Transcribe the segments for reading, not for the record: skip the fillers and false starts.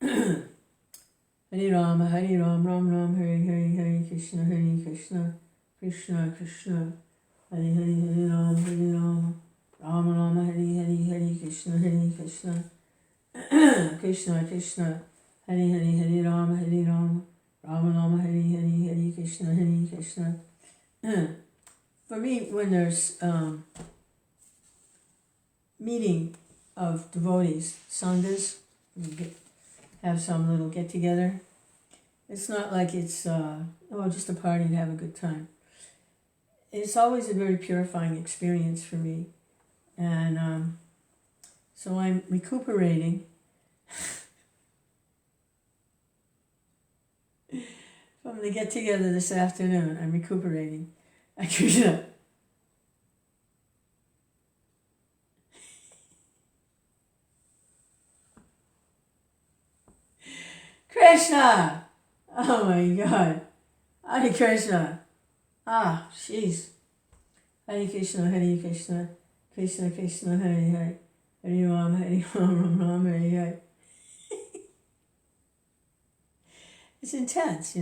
Hare Ram, Ram Ram, Hare Hare, Hare Krishna, Krishna Krishna, Hare Hare, Hare Ram, Ram Ram, Hare Hare, Hare Krishna, Krishna Krishna, Hare Hare, Hare Ram, Ram Ram, Hare Hare, Hare Krishna. For me, when there's meeting of devotees, sanghas, have some little get together. It's not like it's just a party and have a good time. It's always a very purifying experience for me, and so I'm recuperating from the get together this afternoon. I'm recuperating. Krishna. Krishna! Oh my God. Hare Krishna. Ah, jeez. Hare Krishna, Krishna Krishna, Hare Hare. Hare Ram, Ram Ram, Hare Hare. It's intense,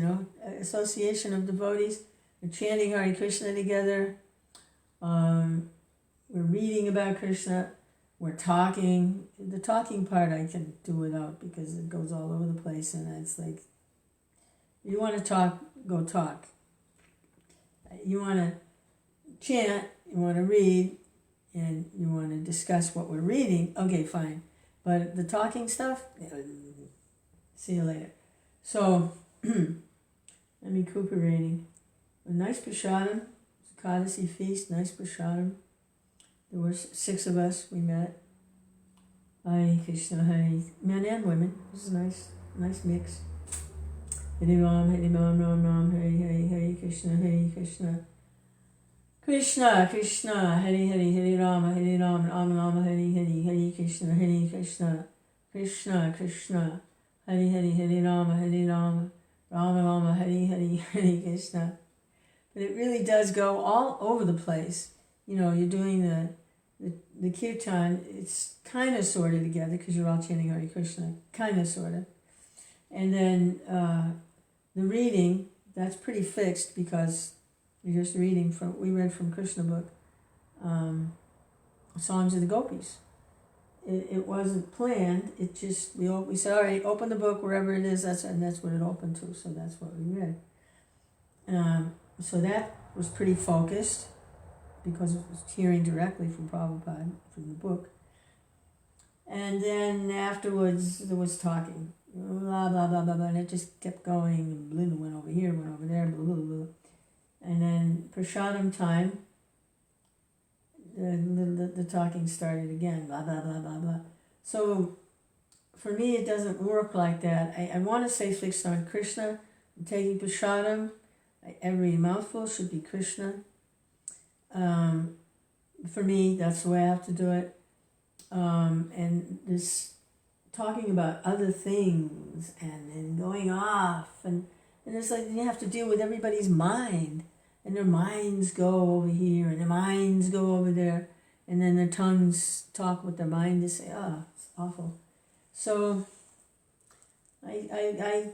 association of devotees. We're chanting Hare Krishna together. We're reading about Krishna. We're talking. The talking part I can do without because it goes all over the place, and it's like, you want to talk, go talk. You want to chant, you want to read, and you want to discuss what we're reading, okay, fine. But the talking stuff, see you later. So, I'm recuperating. A nice prasadam, Kadasi feast, nice prasadam. There were 6 of us, we met. Hare Krishna, Hare, men and women. It was a nice mix. Hare Ram, Ram Ram, Hare Hare, Hare Krishna, Krishna Krishna, Hare Hare, Hare Ram, Ram Ram, Hare Hare, Hare Krishna, Krishna Krishna, Hare Hare, Hare Ram, Ram Ram, Hare Hare, Hare Krishna. But it really does go all over the place. You're doing the kirtan, it's kind of sort of together because you're all chanting Hare Krishna, kind of sort of. And then the reading, that's pretty fixed because you're just reading we read from Krishna book, Songs of the Gopis. It wasn't planned, it just, we said, all right, open the book wherever it is, and that's what it opened to, so that's what we read. So that was pretty focused, because it was hearing directly from Prabhupada, from the book. And then afterwards, there was talking, blah, blah, blah, blah, blah, and it just kept going, and Belinda went over here, went over there, blah, blah, blah. And then prasadam time, the talking started again, blah, blah, blah, blah, blah. So for me, it doesn't work like that. I want to say fixed on Krishna. I'm taking prasadam. Every mouthful should be Krishna. For me, that's the way I have to do it. And this talking about other things and going off, and it's like you have to deal with everybody's mind, and their minds go over here and their minds go over there, and then their tongues talk with their mind to say, it's awful. So I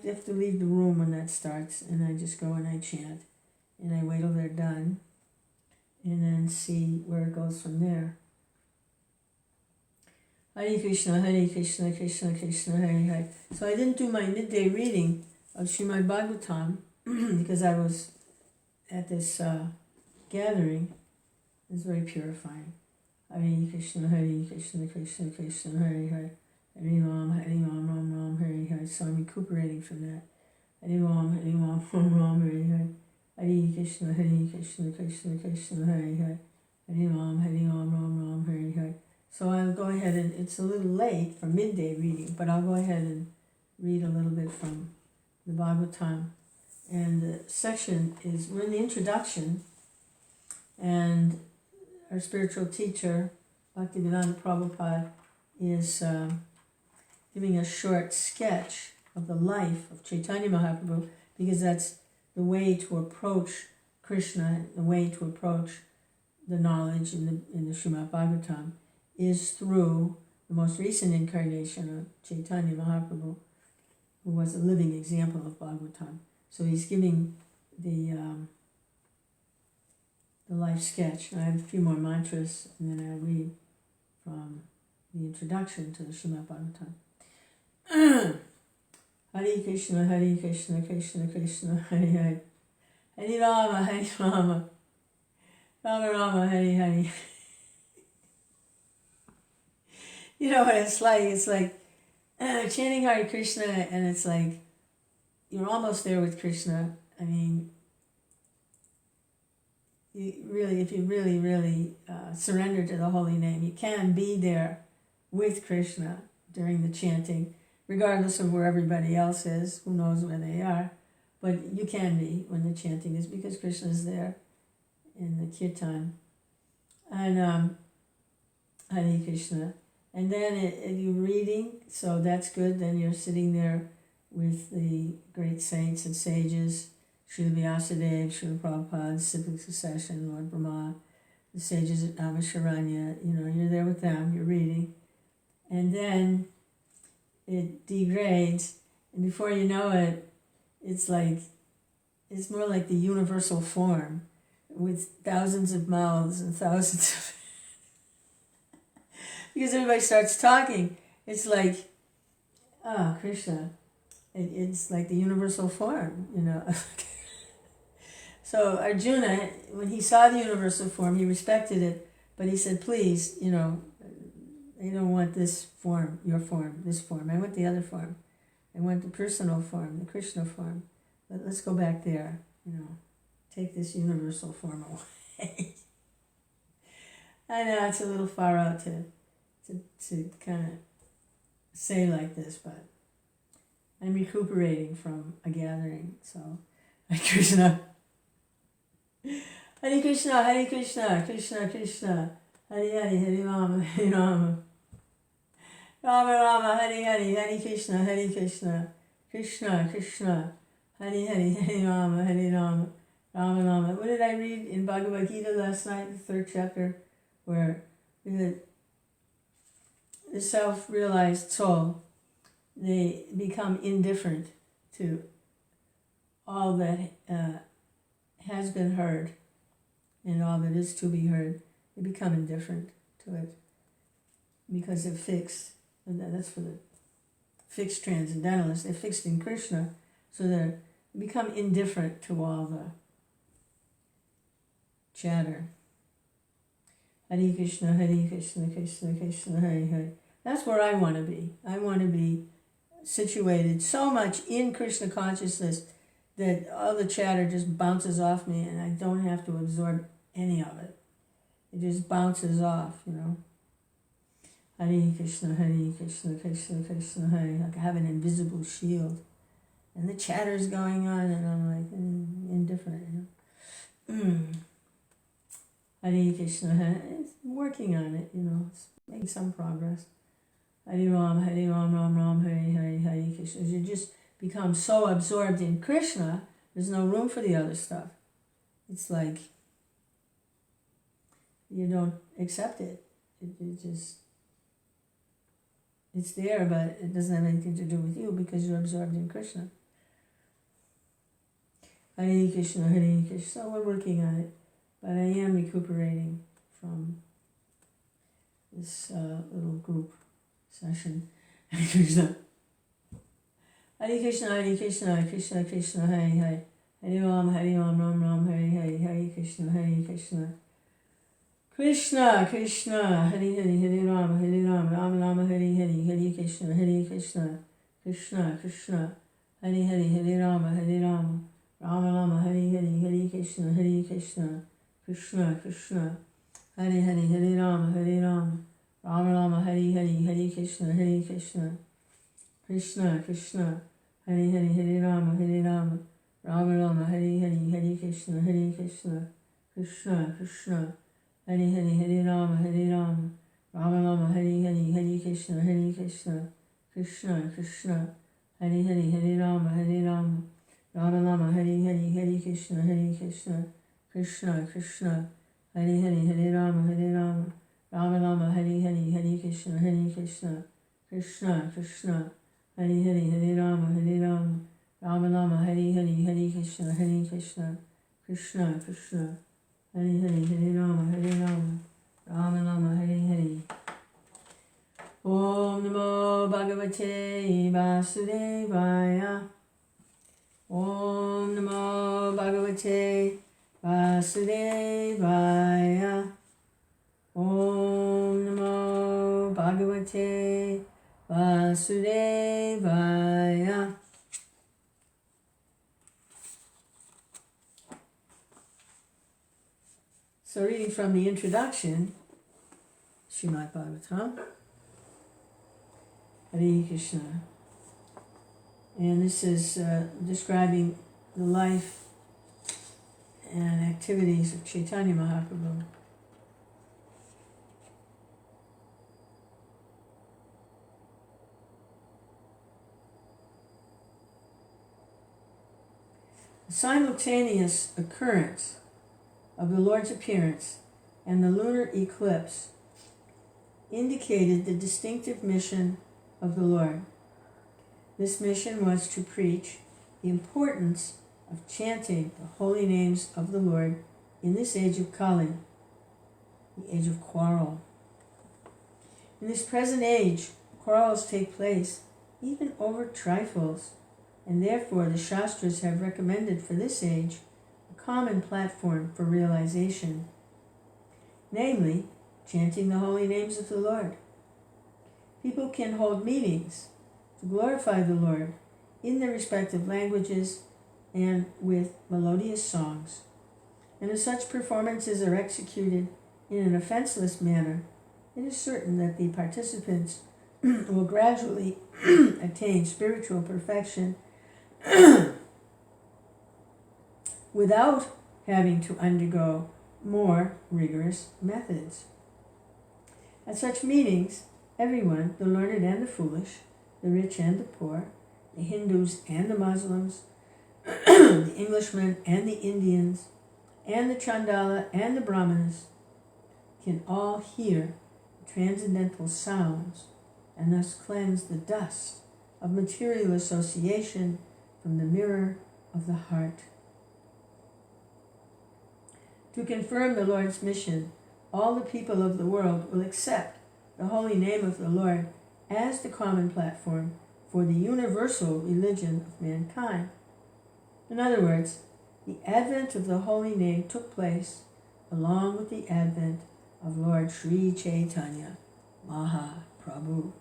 have to leave the room when that starts, and I just go and I chant, and I wait till they're done, and then see where it goes from there. Hare Krishna, Krishna Krishna, Hare Hare. So I didn't do my midday reading of Srimad Bhagavatam because I was at this gathering. It was very purifying. Hare Krishna, Krishna Krishna, Hare Hare. Hare Ram, Ram Ram, Hare Hare. So I'm recuperating from that. Hare Ram, Ram Ram, Hare Hare. Hare Krishna, Krishna Krishna, Hare Hare. Hare Ram, Ram Ram, Hare Hare. So I'll go ahead and, it's a little late for midday reading, but I'll go ahead and read a little bit from the Bhagavatam. And the section is, we're in the introduction, and our spiritual teacher, Bhaktivedanta Prabhupada, is giving a short sketch of the life of Chaitanya Mahaprabhu, because that's the way to approach Krishna, the way to approach the knowledge in the Srimad Bhagavatam is through the most recent incarnation of Chaitanya Mahaprabhu, who was a living example of Bhagavatam. So he's giving the life sketch. I have a few more mantras, and then I read from the introduction to the Srimad Bhagavatam. Hare Krishna, Hare Krishna, Krishna Krishna, Hare Hare. Hare Rama, Hare Rama, Rama Rama, Hare Hare. You know what it's like? It's like chanting Hare Krishna, and it's like you're almost there with Krishna. I mean, if you really surrender to the holy name, you can be there with Krishna during the chanting, regardless of where everybody else is. Who knows where they are? But you can be when the chanting is, because Krishna is there in the kirtan. And Hare Krishna. And then you're reading, so that's good. Then you're sitting there with the great saints and sages, Srila Vyasadeva, Srila Prabhupada, Civic Succession, Lord Brahma, the sages at Navasharanya. You're there with them, you're reading. And then it degrades, and before you know it, it's more like the universal form with thousands of mouths and thousands of because everybody starts talking. It's like, oh, Krishna. It's like the universal form, So Arjuna, when he saw the universal form, he respected it, but he said, please, I don't want this form, your form, this form. I want the other form. I want the personal form, the Krishna form. But let's go back there, take this universal form away. I know it's a little far out to kind of say like this, but I'm recuperating from a gathering, so Hare Krishna. Hare Krishna, Hare Krishna, Krishna Krishna, Hare Hare, Hare Rama, Hare Rama. Rama Rama, Hare Hare, Hare Krishna, Hare Krishna, Krishna Krishna, Hare Hare, Hare Rama, Hare Rama, Rama Rama. What did I read in Bhagavad Gita last night, the 3rd chapter, where the self-realized soul, they become indifferent to all that has been heard and all that is to be heard. They become indifferent to it because they're fixed. And that's for the fixed transcendentalists. They're fixed in Krishna, so they become indifferent to all the chatter. Hare Krishna, Hare Krishna, Krishna Krishna, Hare Hare. That's where I want to be. I want to be situated so much in Krishna consciousness that all the chatter just bounces off me and I don't have to absorb any of it. It just bounces off, Hare Krishna, Hare Krishna, Krishna Krishna, Hare. Like I have an invisible shield. And the chatter's going on and I'm like indifferent, Hare Krishna, it's working on it, it's making some progress. Hare Ram, Hare Ram, Ram Ram, Hare Hare, Hare Krishna. As you just become so absorbed in Krishna, there's no room for the other stuff. It's like you don't accept it. It's there, but it doesn't have anything to do with you because you're absorbed in Krishna. Hare Krishna, Hare Krishna. So we're working on it, but I am recuperating from this little group session. Hare Krishna. Hare Krishna, Hare Krishna, Krishna Krishna, Hare Hare. Hare Ram, Hare Ram, Ram Ram, Hare Hare, Hare Krishna, Hare Krishna. Krishna Krishna, Hare Hare, Hare Ram, Hare Ram, Ram Ram, Hare Hare, Hare Krishna, Hare Krishna. Krishna Krishna, Hare Hare, Hare Ram, Hare Ram, Ram Ram, Hare Hare, Hare Krishna, Hare Krishna. Krishna Krishna, Hare Hare, Hare Ram, Hare Ram, Ram Ram, Hare Hare, Hare Krishna, Hare Krishna. Krishna Krishna, Hare Hare, Hare Ram, Hare Ram, Ram Ram, Hare Hare, Hare Krishna, Hare Krishna. Krishna Krishna, Hare Hare, Hare Ram, Hare Ram, Ram Ram, Hare Hare, Hare Krishna, Hare Krishna. Krishna Krishna, Hare Hare, Hare Ram, Hare Ram, Ram Ram, Hare Hare, Hare Krishna, Hare Krishna. Krishna Krishna, Hare Hare, Hare Ram, Hare Ram, Ram Ram, Hare Hare, Hare Krishna, Hare Krishna. Krishna Krishna, Hare Hare, Hare Ram, Hare Rama Rama, Hare Hare, Hare Krishna, Krishna Krishna, Hare Hare, Hare Rama, Rama Rama, Hare Hare. Om Namo Bhagavate Vasudevaya. Om Namo Bhagavate Vasudevaya. Om Namo Bhagavate Vasudevaya. So reading from the introduction, Srimad Bhagavatam, Hare Krishna. And this is describing the life and activities of Chaitanya Mahaprabhu. The simultaneous occurrence of the Lord's appearance and the lunar eclipse indicated the distinctive mission of the Lord. This mission was to preach the importance of chanting the holy names of the Lord in this age of Kali, the age of quarrel. In this present age, quarrels take place even over trifles, and therefore the Shastras have recommended for this age a common platform for realization, namely, chanting the holy names of the Lord. People can hold meetings to glorify the Lord in their respective languages and with melodious songs. And as such performances are executed in an offenseless manner, it is certain that the participants will gradually attain spiritual perfection without having to undergo more rigorous methods. At such meetings, everyone, the learned and the foolish, the rich and the poor, the Hindus and the Muslims, the Englishmen and the Indians, and the Chandala and the Brahmanas, can all hear transcendental sounds and thus cleanse the dust of material association from the mirror of the heart. To confirm the Lord's mission, all the people of the world will accept the holy name of the Lord as the common platform for the universal religion of mankind. In other words, the advent of the holy name took place along with the advent of Lord Sri Chaitanya Mahaprabhu.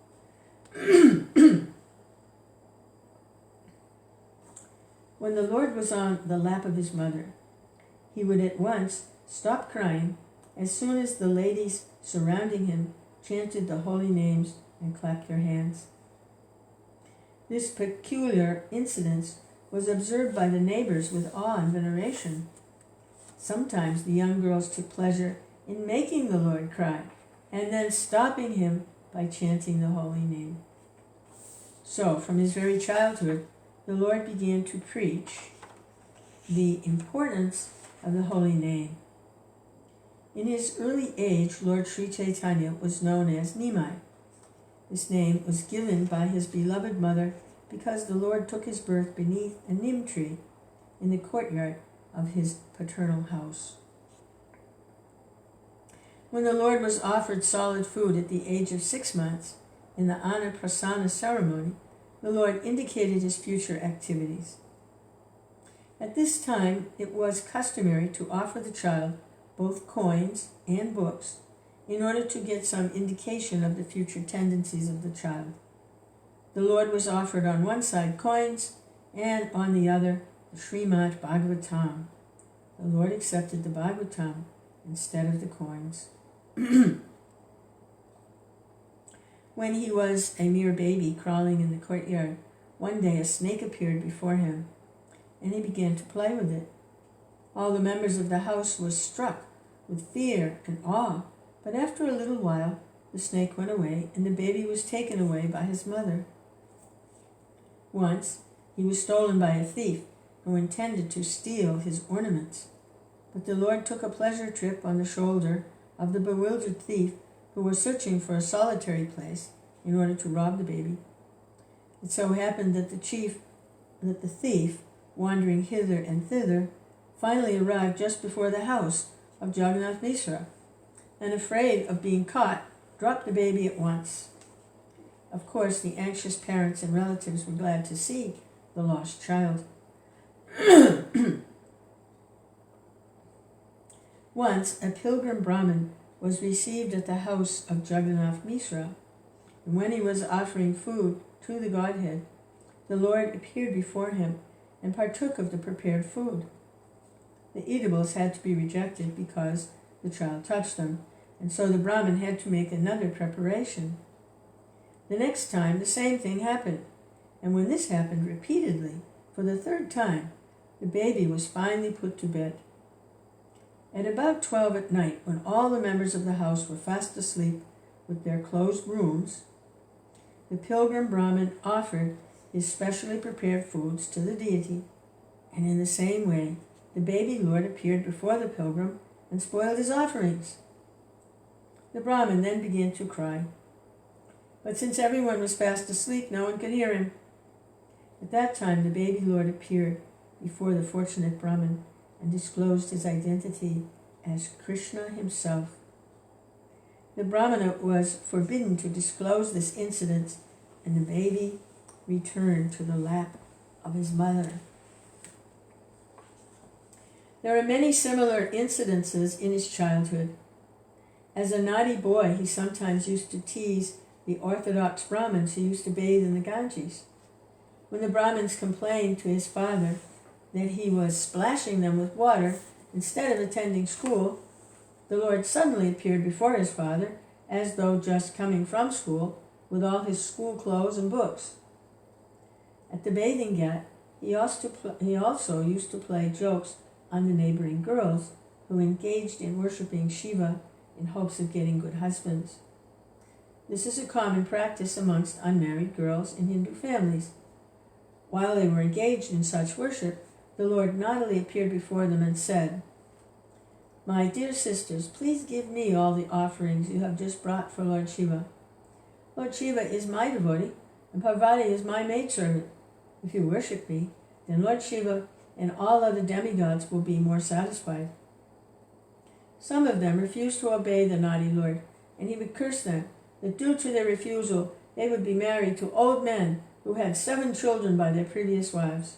When the Lord was on the lap of his mother, he would at once stop crying as soon as the ladies surrounding him chanted the holy names and clapped their hands. This peculiar incident was observed by the neighbors with awe and veneration. Sometimes the young girls took pleasure in making the Lord cry and then stopping him by chanting the holy name. So, from his very childhood, the Lord began to preach the importance of the holy name. In his early age, Lord Sri Chaitanya was known as Nimai. This name was given by his beloved mother because the Lord took his birth beneath a neem tree in the courtyard of his paternal house. When the Lord was offered solid food at the age of 6 months in the Annaprasana ceremony, the Lord indicated his future activities. At this time, it was customary to offer the child both coins and books in order to get some indication of the future tendencies of the child. The Lord was offered on one side coins and on the other the Srimad Bhagavatam. The Lord accepted the Bhagavatam instead of the coins. When he was a mere baby crawling in the courtyard, one day a snake appeared before him, and he began to play with it. All the members of the house were struck with fear and awe, but after a little while the snake went away, and the baby was taken away by his mother. Once he was stolen by a thief who intended to steal his ornaments, but the Lord took a pleasure trip on the shoulder of the bewildered thief who was searching for a solitary place in order to rob the baby. It so happened that the chief that the thief, wandering hither and thither, finally arrived just before the house of Jagannath Mishra, and afraid of being caught, dropped the baby at once. Of course, the anxious parents and relatives were glad to see the lost child. Once, a pilgrim Brahmin was received at the house of Jagannath Mishra, and when he was offering food to the Godhead, the Lord appeared before him and partook of the prepared food. The eatables had to be rejected because the child touched them, and so the Brahmin had to make another preparation. The next time, the same thing happened, and when this happened repeatedly, for the third time, the baby was finally put to bed. At about 12 at night, when all the members of the house were fast asleep with their closed rooms, the pilgrim Brahmin offered his specially prepared foods to the deity, and in the same way, the baby Lord appeared before the pilgrim and spoiled his offerings. The Brahmin then began to cry, but since everyone was fast asleep, no one could hear him. At that time, the baby Lord appeared before the fortunate Brahmin and disclosed his identity as Krishna himself. The Brahmana was forbidden to disclose this incident, and the baby returned to the lap of his mother. There are many similar incidences in his childhood. As a naughty boy, he sometimes used to tease the Orthodox Brahmins who used to bathe in the Ganges. When the Brahmins complained to his father that he was splashing them with water instead of attending school, the Lord suddenly appeared before his father, as though just coming from school, with all his school clothes and books. At the bathing ghat, he also used to play jokes on the neighboring girls who engaged in worshipping Shiva in hopes of getting good husbands. This is a common practice amongst unmarried girls in Hindu families. While they were engaged in such worship, the Lord naughtily appeared before them and said, "My dear sisters, please give me all the offerings you have just brought for Lord Shiva. Lord Shiva is my devotee, and Parvati is my maidservant. If you worship me, then Lord Shiva and all other demigods will be more satisfied." Some of them refused to obey the naughty Lord, and he would curse them that due to their refusal they would be married to old men who had 7 children by their previous wives.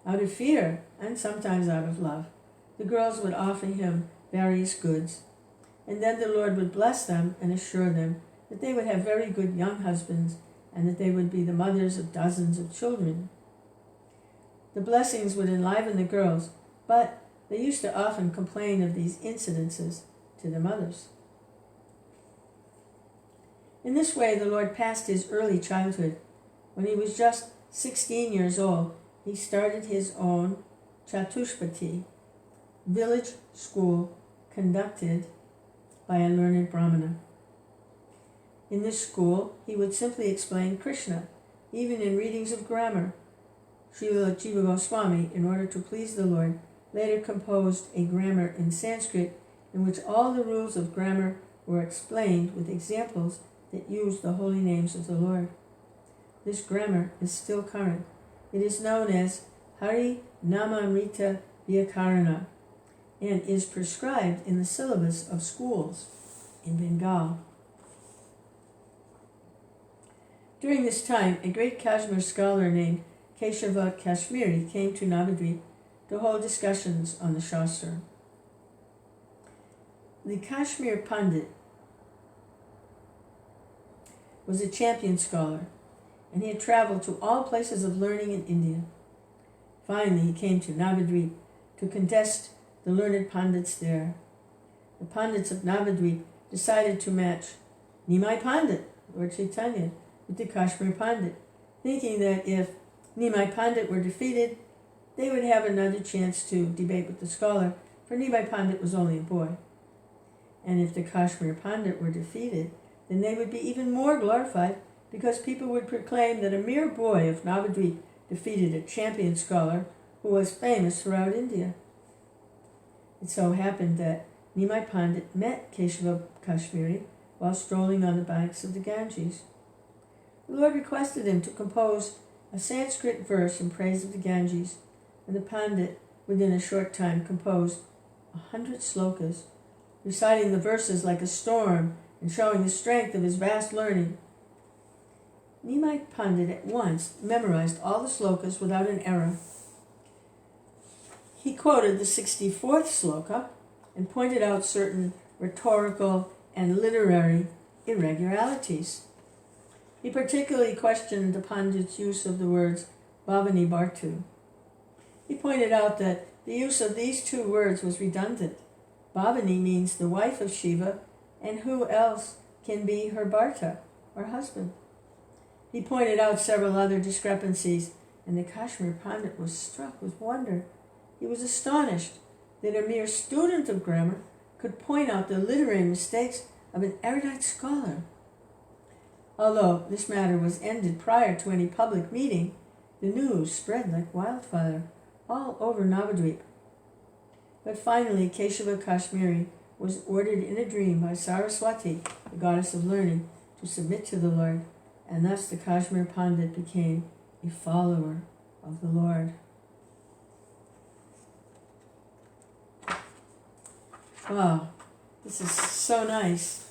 Out of fear, and sometimes out of love, the girls would offer him various goods, and then the Lord would bless them and assure them that they would have very good young husbands and that they would be the mothers of dozens of children. The blessings would enliven the girls, but they used to often complain of these incidences to their mothers. In this way, the Lord passed his early childhood. When he was just 16 years old, he started his own Chatushpati, village school conducted by a learned Brahmana. In this school, he would simply explain Krishna, even in readings of grammar. Srila Jiva Goswami, in order to please the Lord, later composed a grammar in Sanskrit in which all the rules of grammar were explained with examples that used the holy names of the Lord. This grammar is still current. It is known as Hari Namamrita Vyakarana and is prescribed in the syllabus of schools in Bengal. During this time, a great Kashmir scholar named Keshava Kashmiri came to Navadvip to hold discussions on the Shastra. The Kashmir Pandit was a champion scholar, and he had traveled to all places of learning in India. Finally, he came to Navadvip to contest the learned Pandits there. The Pandits of Navadvip decided to match Nimai Pandit, Lord Chaitanya, with the Kashmir Pandit, thinking that if Nimai Pandit were defeated, they would have another chance to debate with the scholar, for Nimai Pandit was only a boy. And if the Kashmir Pandit were defeated, then they would be even more glorified, because people would proclaim that a mere boy of Navadvip defeated a champion scholar who was famous throughout India. It so happened that Nimai Pandit met Keshava Kashmiri while strolling on the banks of the Ganges. The Lord requested him to compose a Sanskrit verse in praise of the Ganges, and the Pandit, within a short time, composed 100 slokas, reciting the verses like a storm and showing the strength of his vast learning. Nimai Pandit at once memorized all the slokas without an error. He quoted the 64th sloka and pointed out certain rhetorical and literary irregularities. He particularly questioned the Pandit's use of the words Bhavani Bhartu. He pointed out that the use of these two words was redundant. Bhavani means the wife of Shiva, and who else can be her Bharta, or husband? He pointed out several other discrepancies, and the Kashmir Pandit was struck with wonder. He was astonished that a mere student of grammar could point out the literary mistakes of an erudite scholar. Although this matter was ended prior to any public meeting, the news spread like wildfire all over Navadvip. But finally, Keshava Kashmiri was ordered in a dream by Saraswati, the goddess of learning, to submit to the Lord, and thus the Kashmir Pandit became a follower of the Lord. Wow, this is so nice,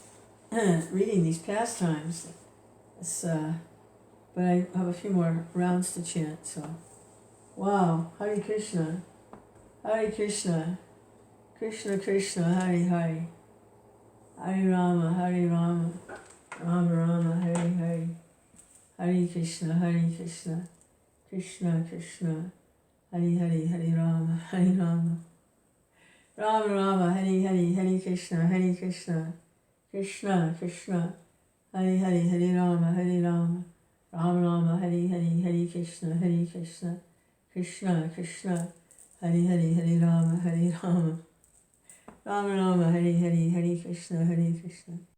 reading these pastimes. But I have a few more rounds to chant, so. Wow, Hare Krishna, Krishna Krishna, Hare Hare, Hare Rama, Rama Rama, Hare Hare, Hare Krishna, Krishna Krishna, Hare Hare, Hare Rama, Rama Rama, Hare Hare, Hare Krishna, Krishna Krishna, Hare Hare, Hare Rama, Rama Rama, Hare Hare, Hare Krishna, Krishna Krishna, Hare Hare, Hare Rama, Rama Rama, Hare Hare, Hare Krishna, Krishna